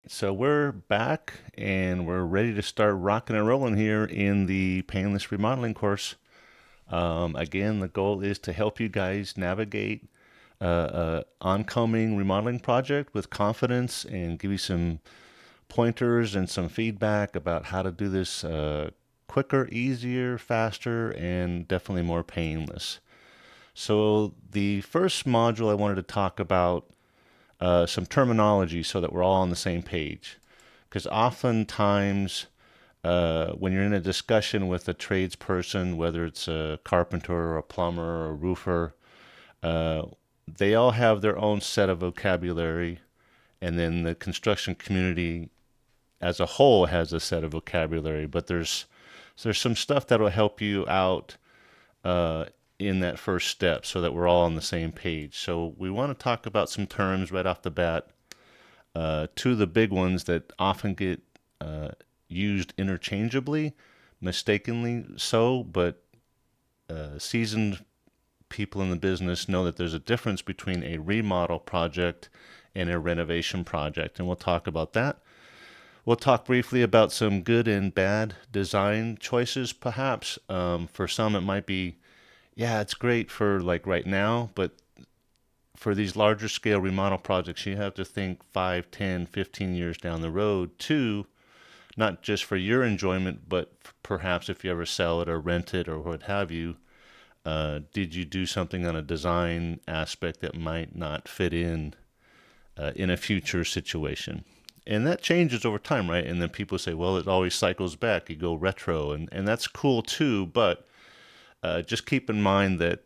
So we're back and we're ready to start rocking and rolling here in the Painless Remodeling course. Again, the goal is to help you guys navigate oncoming remodeling project with confidence and give you some pointers and some feedback about how to do this quicker, easier, faster, and definitely more painless. So the first module I wanted to talk about some terminology so that we're all on the same page. Because oftentimes, when you're in a discussion with a tradesperson, whether it's a carpenter or a plumber or a roofer, uh, they all have their own set of vocabulary, and then the construction community as a whole has a set of vocabulary. But there's some stuff that will help you out uh, in that first step so that we're all on the same page. So we want to talk about some terms right off the bat. Two of the big ones that often get uh, used interchangeably, mistakenly so, but seasoned people in the business know that there's a difference between a remodel project and a renovation project, and we'll talk about that. We'll talk briefly about some good and bad design choices, perhaps. For some, it might be, yeah, it's great for like right now, but for these larger scale remodel projects, you have to think 5, 10, 15 years down the road too, not just for your enjoyment, but perhaps if you ever sell it or rent it or what have you. Did you do something on a design aspect that might not fit in a future situation? And that changes over time, right? And then people say, well, it always cycles back. You go retro, and that's cool too. But just keep in mind that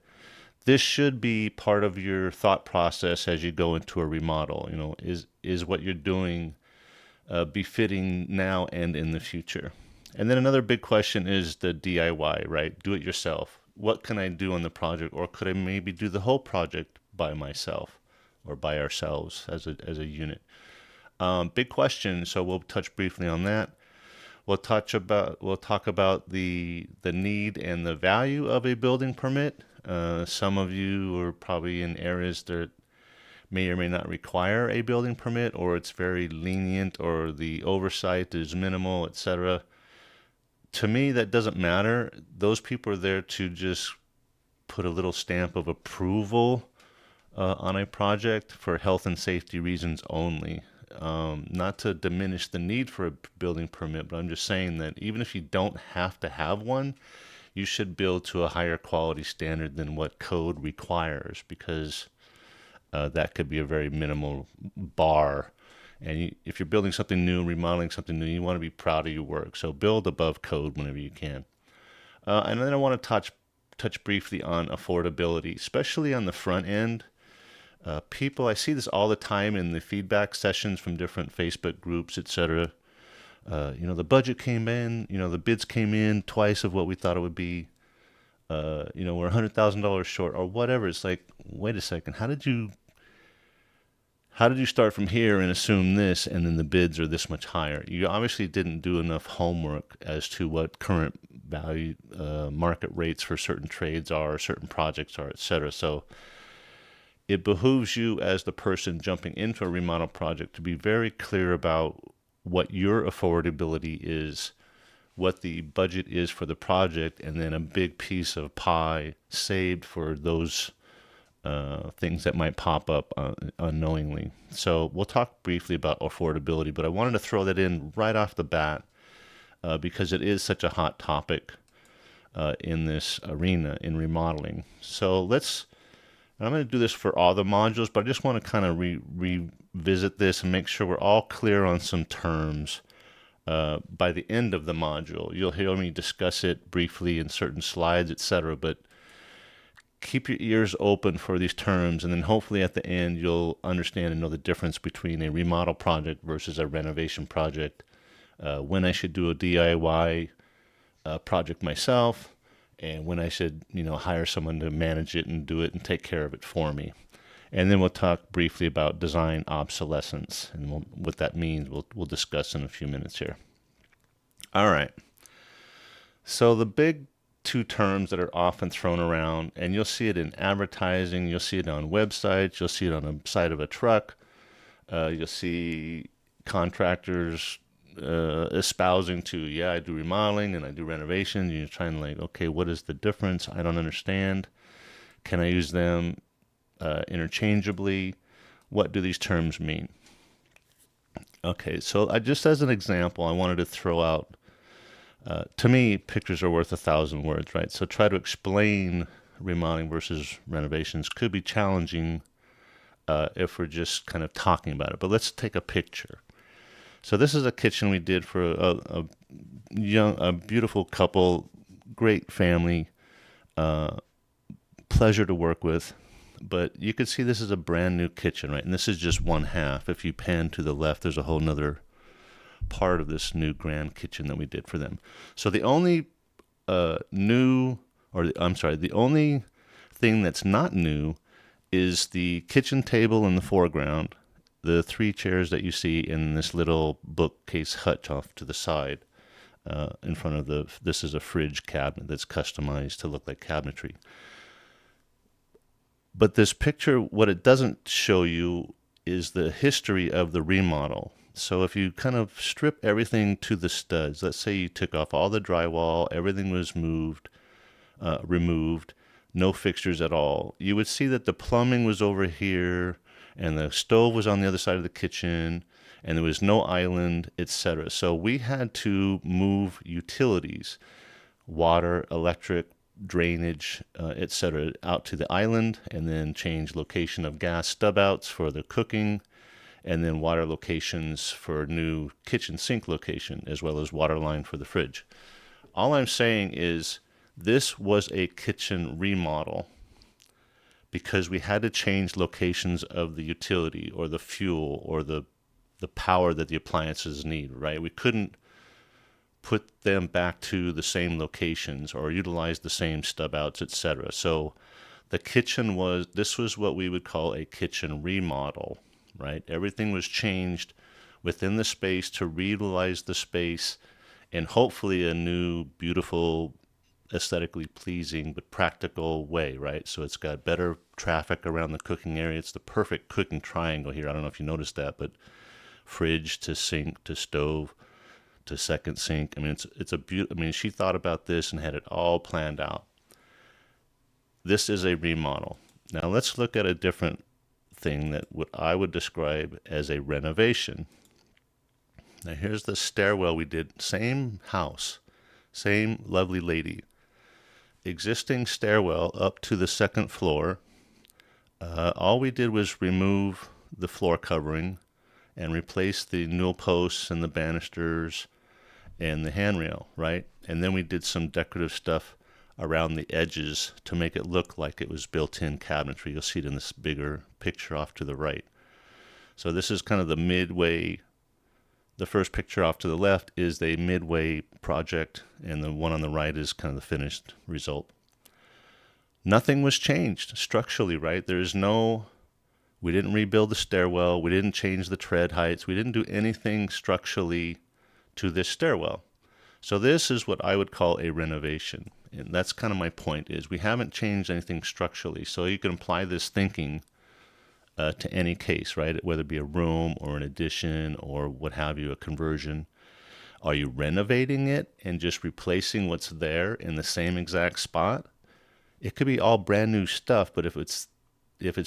this should be part of your thought process as you go into a remodel. You know, is what you're doing befitting now and in the future? And then another big question is the DIY, right? Do it yourself. What can I do on the project, or could I maybe do the whole project by myself or by ourselves as a unit? Big question. So we'll touch briefly on that. We'll talk about the need and the value of a building permit. Some of you are probably in areas that may or may not require a building permit, or it's very lenient, or the oversight is minimal, etc. To me, that doesn't matter. Those people are there to just put a little stamp of approval on a project for health and safety reasons only. Not to diminish the need for a building permit, but I'm just saying that even if you don't have to have one, you should build to a higher quality standard than what code requires, because that could be a very minimal bar. And if you're building something new, remodeling something new, you want to be proud of your work. So build above code whenever you can. And then I want to touch briefly on affordability, especially on the front end. People, I see this all the time in the feedback sessions from different Facebook groups, etc. The budget came in, the bids came in twice of what we thought it would be. We're $100,000 short or whatever. It's like, wait a second, how did you start from here and assume this, and then the bids are this much higher? You obviously didn't do enough homework as to what current value market rates for certain trades are, certain projects are, etc. So it behooves you as the person jumping into a remodel project to be very clear about what your affordability is, what the budget is for the project, and then a big piece of pie saved for those things that might pop up unknowingly. So we'll talk briefly about affordability, but I wanted to throw that in right off the bat because it is such a hot topic in this arena in remodeling. So I'm going to do this for all the modules, but I just want to kind of revisit this and make sure we're all clear on some terms. By the end of the module, you'll hear me discuss it briefly in certain slides, etc. But keep your ears open for these terms, and then hopefully at the end you'll understand and know the difference between a remodel project versus a renovation project, when I should do a DIY project myself, and when I should hire someone to manage it and do it and take care of it for me. And then we'll talk briefly about design obsolescence, and what that means we'll discuss in a few minutes here. All right. So the big two terms that are often thrown around, and you'll see it in advertising, you'll see it on websites, you'll see it on the side of a truck, you'll see contractors espousing to, yeah, I do remodeling and I do renovation. You're trying to like, okay, what is the difference? I don't understand. Can I use them interchangeably? What do these terms mean? Okay, so just as an example, I wanted to throw out, to me, pictures are worth 1,000 words, right? So try to explain remodeling versus renovations could be challenging if we're just kind of talking about it. But let's take a picture. So this is a kitchen we did for a beautiful couple, great family, pleasure to work with. But you can see this is a brand new kitchen, right? And this is just one half. If you pan to the left, there's a whole nother part of this new grand kitchen that we did for them. So the only the only thing that's not new is the kitchen table in the foreground, the 3 chairs that you see in this little bookcase hutch off to the side in front of this is a fridge cabinet that's customized to look like cabinetry. But this picture, what it doesn't show you is the history of the remodel. So if you kind of strip everything to the studs, let's say you took off all the drywall, everything was removed, no fixtures at all, you would see that the plumbing was over here and the stove was on the other side of the kitchen and there was no island, etc. So we had to move utilities, water, electric, drainage, etc., out to the island, and then change location of gas stub outs for the cooking, and then water locations for new kitchen sink location, as well as water line for the fridge. All I'm saying is this was a kitchen remodel because we had to change locations of the utility or the fuel or the power that the appliances need, right? We couldn't put them back to the same locations or utilize the same stub outs, etc. So the kitchen this was what we would call a kitchen remodel, right? Everything was changed within the space to reutilize the space in hopefully a new, beautiful, aesthetically pleasing but practical way, right? So it's got better traffic around the cooking area. It's the perfect cooking triangle here. I don't know if you noticed that, but fridge to sink to stove to second sink. I mean, it's a beautiful. I mean, she thought about this and had it all planned out. This is a remodel. Now let's look at a different thing that what I would describe as a renovation. Now here's the stairwell we did. Same house, same lovely lady. Existing stairwell up to the second floor. All we did was remove the floor covering and replace the newel posts and the banisters and the handrail, right? And then we did some decorative stuff around the edges to make it look like it was built-in cabinetry. You'll see it in this bigger picture off to the right. So this is kind of the midway. The first picture off to the left is the midway project, and the one on the right is kind of the finished result. Nothing was changed structurally, right? We didn't rebuild the stairwell. We didn't change the tread heights. We didn't do anything structurally to this stairwell. So this is what I would call a renovation. And that's kind of my point, is we haven't changed anything structurally. So you can apply this thinking to any case, right? Whether it be a room or an addition or what have you, a conversion. Are you renovating it and just replacing what's there in the same exact spot? It could be all brand new stuff, but if it's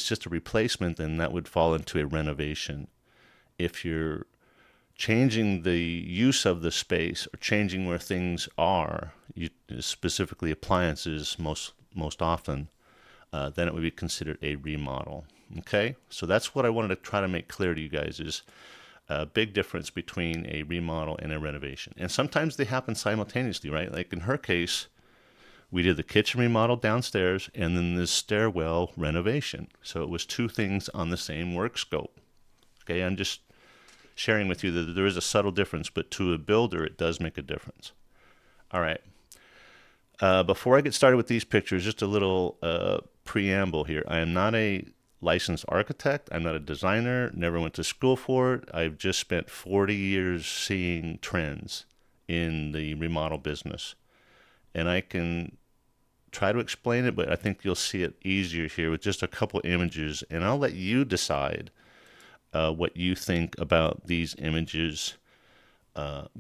just a replacement, then that would fall into a renovation. If you're changing the use of the space or changing where things are, specifically appliances most often, then it would be considered a remodel. Okay, so that's what I wanted to try to make clear to you guys, is a big difference between a remodel and a renovation. And sometimes they happen simultaneously, right? Like in her case, we did the kitchen remodel downstairs and then this stairwell renovation. So it was 2 things on the same work scope. Okay, I'm just sharing with you that there is a subtle difference, but to a builder, it does make a difference. All right. Before I get started with these pictures, just a little preamble here. I am not a licensed architect. I'm not a designer, never went to school for it. I've just spent 40 years seeing trends in the remodel business. And I can try to explain it, but I think you'll see it easier here with just a couple images, and I'll let you decide what you think about these images,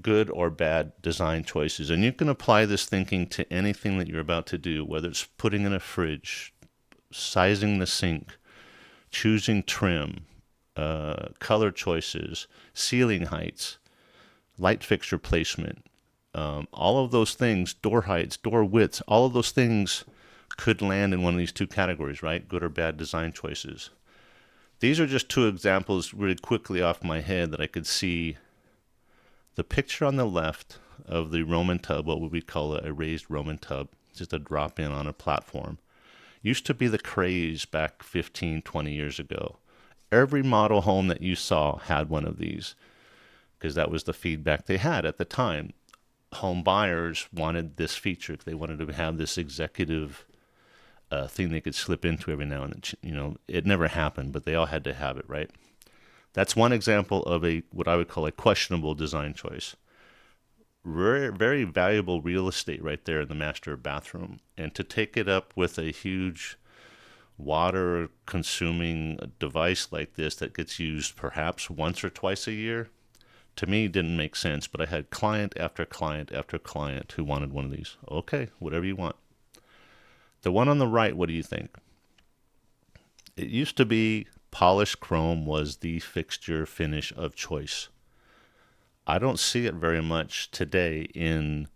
good or bad design choices. And you can apply this thinking to anything that you're about to do, whether it's putting in a fridge, sizing the sink, choosing trim, color choices, ceiling heights, light fixture placement. All of those things, door heights, door widths, all of those things could land in one of these two categories, right? Good or bad design choices. These are just two examples really quickly off my head that I could see. The picture on the left of the Roman tub, what would we call a raised Roman tub, just a drop in on a platform, used to be the craze back 15, 20 years ago. Every model home that you saw had one of these because that was the feedback they had at the time. Home buyers wanted this feature. They wanted to have this executive thing they could slip into every now and then. You know, it never happened, but they all had to have it, right? That's one example of what I would call a questionable design choice. Very, very valuable real estate right there in the master bathroom. And to take it up with a huge water-consuming device like this that gets used perhaps once or twice a year, to me didn't make sense. But I had client after client after client who wanted one of these. Okay, whatever you want. The one on the right, what do you think? It used to be polished chrome was the fixture finish of choice. I don't see it very much today in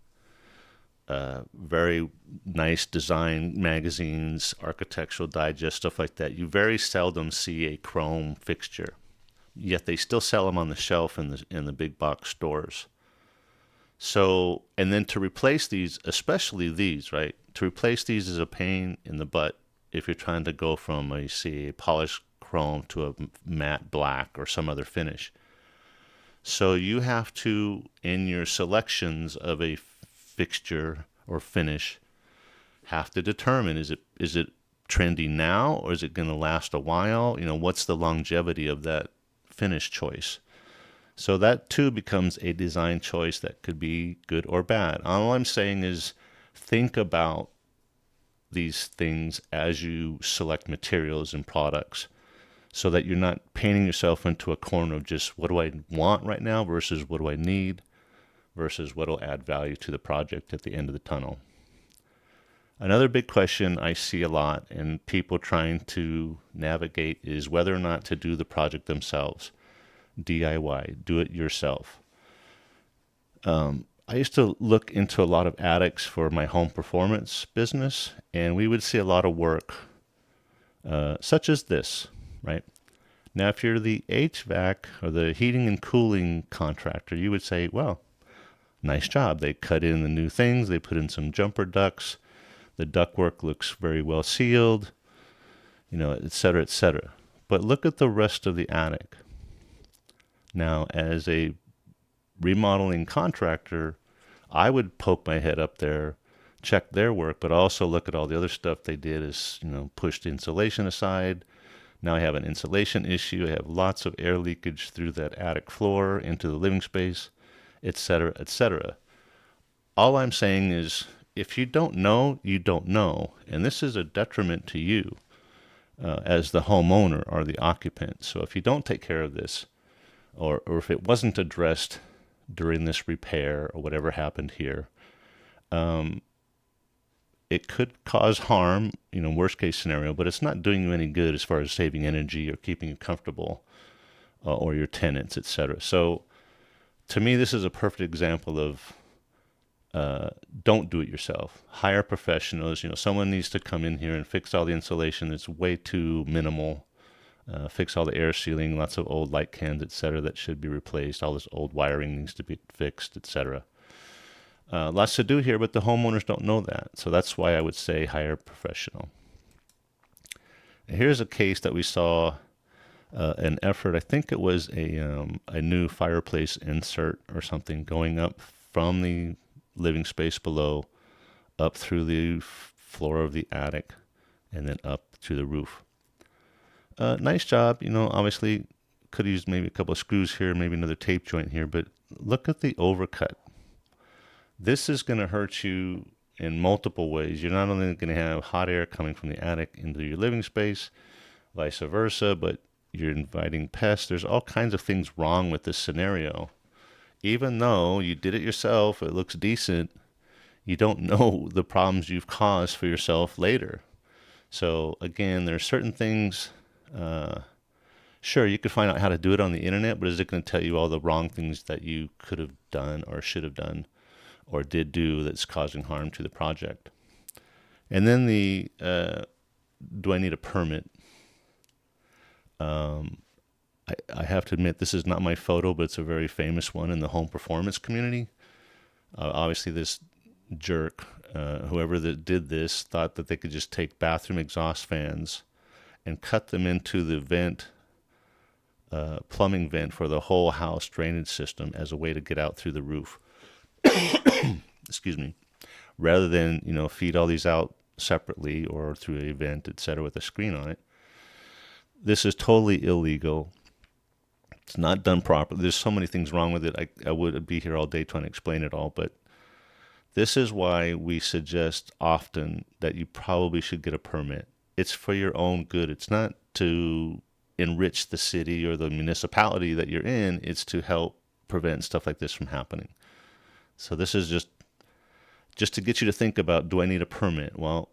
very nice design magazines, Architectural Digest, stuff like that. You very seldom see a chrome fixture, yet they still sell them on the shelf in the big box stores. So, and then to replace these, especially these, right? To replace these is a pain in the butt if you're trying to go from a polished chrome to a matte black or some other finish. So you have to, in your selections of a fixture or finish, have to determine, is it trendy now or is it going to last a while? You know, what's the longevity of that finish choice? So that too becomes a design choice that could be good or bad. All I'm saying is think about these things as you select materials and products, so that you're not painting yourself into a corner of just what do I want right now versus what do I need versus what will add value to the project at the end of the tunnel. Another big question I see a lot and people trying to navigate is whether or not to do the project themselves. DIY, do it yourself. I used to look into a lot of attics for my home performance business, and we would see a lot of work such as this. Right? Now, if you're the HVAC or the heating and cooling contractor, you would say, well, nice job. They cut in the new things. They put in some jumper ducts. The ductwork looks very well sealed, you know, et cetera, et cetera. But look at the rest of the attic. Now, as a remodeling contractor, I would poke my head up there, check their work, but also look at all the other stuff they did as, you know, pushed insulation aside. Now I have an insulation issue. I have lots of air leakage through that attic floor into the living space, etc., etc. All I'm saying is if you don't know, you don't know. And this is a detriment to you as the homeowner or the occupant. So if you don't take care of this, or if it wasn't addressed during this repair or whatever happened here, it could cause harm, you know, worst case scenario, but it's not doing you any good as far as saving energy or keeping you comfortable or your tenants, etc. So to me, this is a perfect example of don't do it yourself. Hire professionals. You know, someone needs to come in here and fix all the insulation that's way too minimal, fix all the air sealing, lots of old light cans, etc. that should be replaced. All this old wiring needs to be fixed, etc. Lots to do here, but the homeowners don't know that. So that's why I would say hire a professional. And here's a case that we saw an effort. I think it was a new fireplace insert or something going up from the living space below, up through the floor of the attic, and then up to the roof. Nice job. You know, obviously could have used maybe a couple of screws here, maybe another tape joint here, but look at the overcut. This is going to hurt you in multiple ways. You're not only going to have hot air coming from the attic into your living space, vice versa, but you're inviting pests. There's all kinds of things wrong with this scenario. Even though you did it yourself, it looks decent, you don't know the problems you've caused for yourself later. So again, there are certain things, sure, you could find out how to do it on the internet, but is it going to tell you all the wrong things that you could have done or should have done or did do that's causing harm to the project? And then do I need a permit? I have to admit, this is not my photo, but it's a very famous one in the home performance community. Obviously, this jerk, whoever that did this, thought that they could just take bathroom exhaust fans and cut them into the vent, plumbing vent for the whole house drainage system as a way to get out through the roof. Excuse me. Rather than, feed all these out separately or through a vent, etc., with a screen on it. This is totally illegal. It's not done properly. There's so many things wrong with it. I would be here all day trying to explain it all, but this is why we suggest often that you probably should get a permit. It's for your own good. It's not to enrich the city or the municipality that you're in. It's to help prevent stuff like this from happening. So this is just to get you to think about, do I need a permit? Well,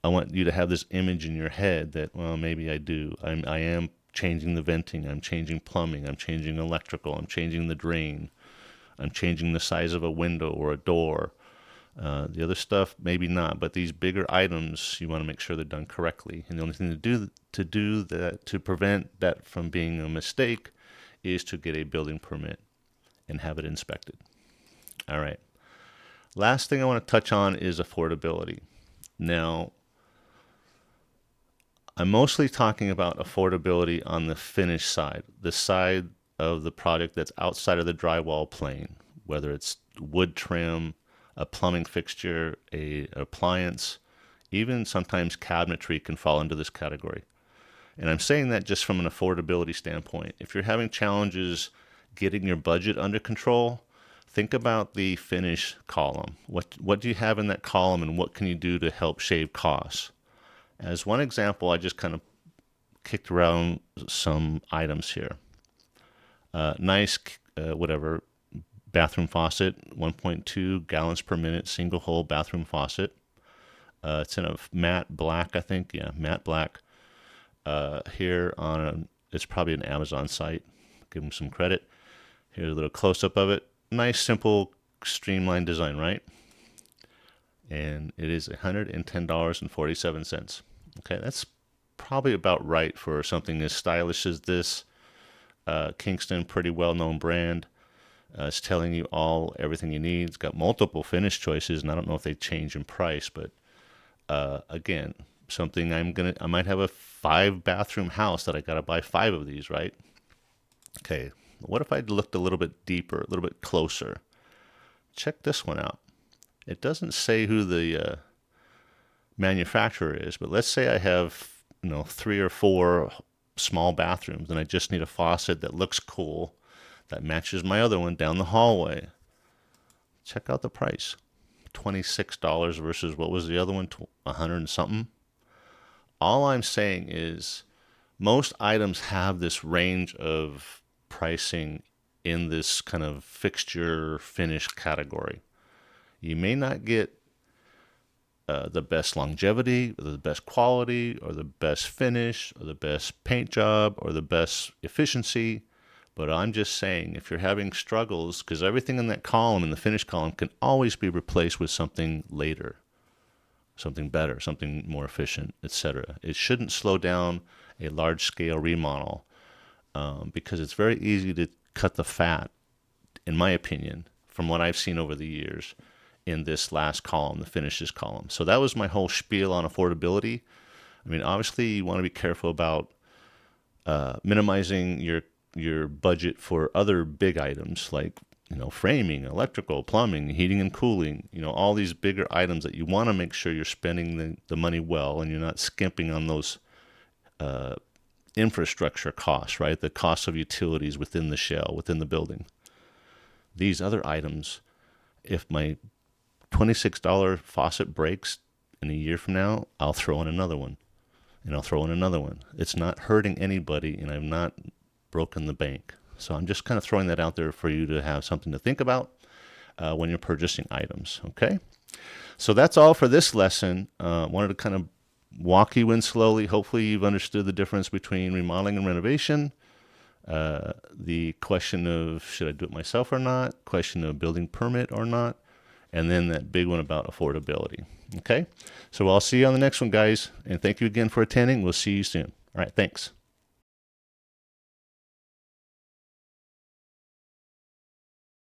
I want you to have this image in your head that, well, maybe I do. I am changing the venting. I'm changing plumbing. I'm changing electrical. I'm changing the drain. I'm changing the size of a window or a door. The other stuff, maybe not, but these bigger items, you want to make sure they're done correctly. And the only thing to do that to prevent that from being a mistake is to get a building permit and have it inspected. All right. Last thing I want to touch on is affordability. Now, I'm mostly talking about affordability on the finish side, the side of the project that's outside of the drywall plane, whether it's wood trim, a plumbing fixture, an appliance, even sometimes cabinetry can fall into this category. And I'm saying that just from an affordability standpoint. If you're having challenges getting your budget under control, think about the finish column. What do you have in that column, and what can you do to help shave costs? As one example, I just kind of kicked around some items here. Nice, bathroom faucet, 1.2 gallons per minute, single hole bathroom faucet. It's in a matte black, I think. Yeah, matte black. Here it's probably an Amazon site. Give them some credit. Here's a little close-up of it. Nice, simple, streamlined design, right? And it is $110.47. Okay, that's probably about right for something as stylish as this. Kingston, pretty well-known brand. It's telling you everything you need. It's got multiple finish choices, and I don't know if they change in price, but again, something I might have a 5-bathroom house that I got to buy 5 of these, right? Okay, what if I looked a little bit deeper, a little bit closer? Check this one out. It doesn't say who the manufacturer is, but let's say I have 3 or 4 small bathrooms, and I just need a faucet that looks cool, that matches my other one down the hallway. Check out the price. $26 versus what was the other one? 100 and something. All I'm saying is most items have this range of pricing in this kind of fixture finish category. You may not get the best longevity, or the best quality, or the best finish, or the best paint job, or the best efficiency. But I'm just saying, if you're having struggles, because everything in that column, in the finish column, can always be replaced with something later, something better, something more efficient, etc. It shouldn't slow down a large-scale remodel because it's very easy to cut the fat, in my opinion, from what I've seen over the years in this last column, the finishes column. So that was my whole spiel on affordability. I mean, obviously, you want to be careful about minimizing your budget for other big items like framing, electrical, plumbing, heating and cooling, all these bigger items that you want to make sure you're spending the money well, and you're not skimping on those infrastructure costs, right? The cost of utilities within the shell, within the building. These other items, if my $26 faucet breaks in a year from now, I'll throw in another one. And I'll throw in another one. It's not hurting anybody, and I've not broken the bank. So I'm just kind of throwing that out there for you to have something to think about when you're purchasing items. Okay? So that's all for this lesson. Wanted to kind of walk you in slowly. Hopefully you've understood the difference between remodeling and renovation. The question of should I do it myself or not, question of building permit or not, and then that big one about affordability. Okay, so I'll see you on the next one, guys, and thank you again for attending. We'll see you soon. All right, thanks.